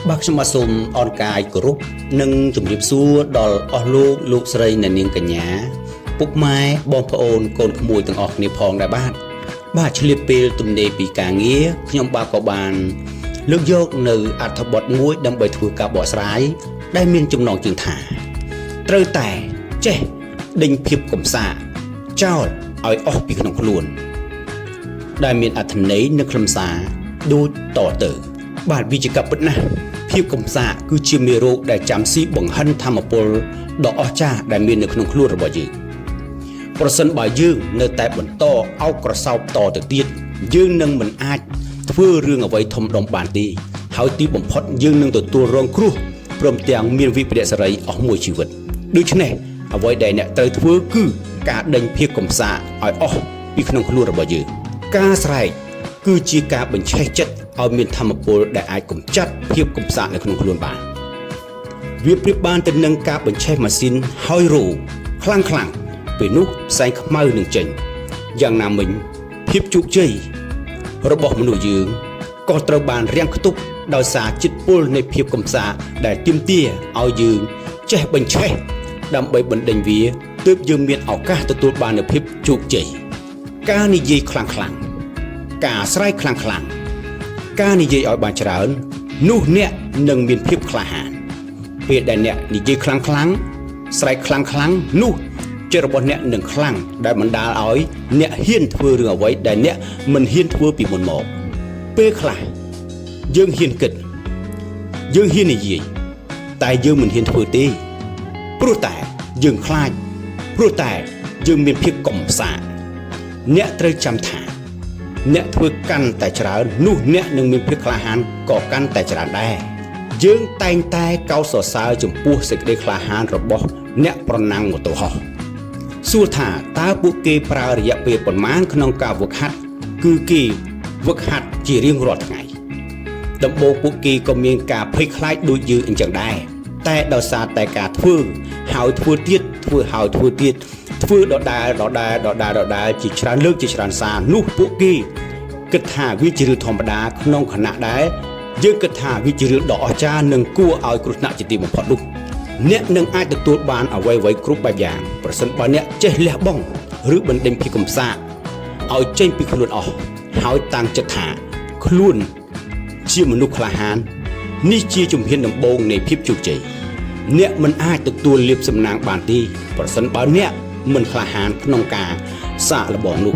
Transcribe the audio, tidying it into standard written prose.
បាទខ្ញុំបាទសូមអរកាយគោរពនិងជម្រាបសួរដល់អស់លោកស្រីអ្នកនាងកញ្ញាពុកម៉ែបងប្អូនកូនក្មួយទាំងអស់គ្នាផងដែរបាទឆ្លៀតពេលទំនេរពីការងារខ្ញុំបាទក៏បានលើកយកនៅអត្ថបទមួយដើម្បីធ្វើការបកស្រាយដែលមានចំណងជើងថាត្រូវតែចេះដេញភាពកំសាចោលឲ្យអស់ពីក្នុងខ្លួនដែលមានអត្ថន័យនៅខ្លឹមសារដូចតទៅបាទវាជាការពិតណាស់ភាពកំសាគឺជាមេរោគដែលចាំស៊ីបង្ហិនធម្មពលដ៏អស្ចារ្យដែលមាននៅក្នុងខ្លួនរបស់យើងប្រសិនបើយើងនៅតែបន្តអោបក្រសោបតទៅទៀតយើងនឹងមិនអាចធ្វើរឿងអ្វីធំដុំបានទេហើយទីបំផុតយើងនឹងទទួលរងគ្រោះព្រមទាំងមានវិបត្តិសេរីអស់មួយជីវិតដូច្នេះអ្វីដែលអ្នកត្រូវធ្វើគឺការដេញភាពកំសាឲ្យអស់ពីក្នុងខ្លួនរបស់យើងការស្រែកគឺជាការបញ្ឆេះចិត្តឲ្យមានធម្មពលដែលអាចកម្ចាត់ភាពកំសាកនៅក្នុងខ្លួនបានវាប្រៀបបានទៅនឹងការបញ្ឆេះម៉ាស៊ីនហើយរោខ្លាំងពេលនោះផ្សែងខ្មៅនឹងចេញយ៉ាងណាមិញភាពជោគជ័យរបស់មនុស្សយើងក៏ត្រូវបានរាំងខ្ទប់ដោយសារចិត្តពុលនៃភាពកំសាកដែលទាមទារឲ្យយើងចេះបញ្ឆេះដើម្បីបណ្ដេញវាទើបយើងមានឱកាសទទួលបាននូវភាពជោគជ័យការនិយាយខ្លាំងការស្រែកខ្លាំងការនិយាយឲ្យបានច្រើននោះអ្នកនឹងមានភាពក្លាហានពេលដែលអ្នកនិយាយខ្លាំងស្រែកខ្លាំងនោះចិត្តរបស់អ្នកនឹងខ្លាំងដែលបណ្ដាលឲ្យអ្នកហ៊ានធ្វើរឿងអ្វីដែលអ្នកមិនហ៊ានធ្វើពីមុនមកពេលខ្លះយើងហ៊ានគិតយើងហ៊ាននិយាយតែយើងមិនហ៊ានធ្វើទេព្រោះតែយើងខ្លាចព្រោះតែយើងមានភាពកំសាកអ្នកត្រូវចាំថាអ្នកធ្វើកាន់តែច្រើននោះអ្នកនឹងមានភាពក្លាហានក៏កាន់តែច្រើនដែរយើងតែងតែកោតសរសើរចំពោះសេចក្តីក្លាហានរបស់អ្នកប្រណាំងម៉ូតូហោះសួរថាតើពួកគេប្រើរយៈពេលប៉ុន្មានក្នុងការហ្វឹកហាត់គឺគេហ្វឹកហាត់ជារៀងរាល់ថ្ងៃដំបូងពួកគេក៏មានការភ័យខ្លាចដូចយើងអញ្ចឹងដែរតែដោយសារតែការធ្វើហើយធ្វើទៀតធ្វើហើយធ្វើទៀតធ្វើដដែលជាច្រើនលើកជាច្រើនសារនោះពួកគេគិតថាវាជារឿងធម្មតាក្នុងខណៈដែលយើងគិតថាវាជារឿងដ៏អស្ចារ្យនិងគួរឲ្យគ្រោះថ្នាក់ជាទីបំផុតនោះអ្នកនឹងអាចទទួលបានអ្វីៗគ្រប់បែបយ៉ាងប្រសិនបើអ្នកចេះលះបង់ឬបណ្ដេញភាពកំសាកឲ្យចេញពីខ្លួនអស់ហើយតាំងចិត្តថាខ្លួនជាមនុស្សក្លាហាននេះជាជំហានដំបូងនៃភាពជោគជ័យអ្នកមិនអាចទទួលលាភសំណាងបានទេប្រសិនបើអ្នកមិនក្លាហានក្នុងការសាកល្បងនោះ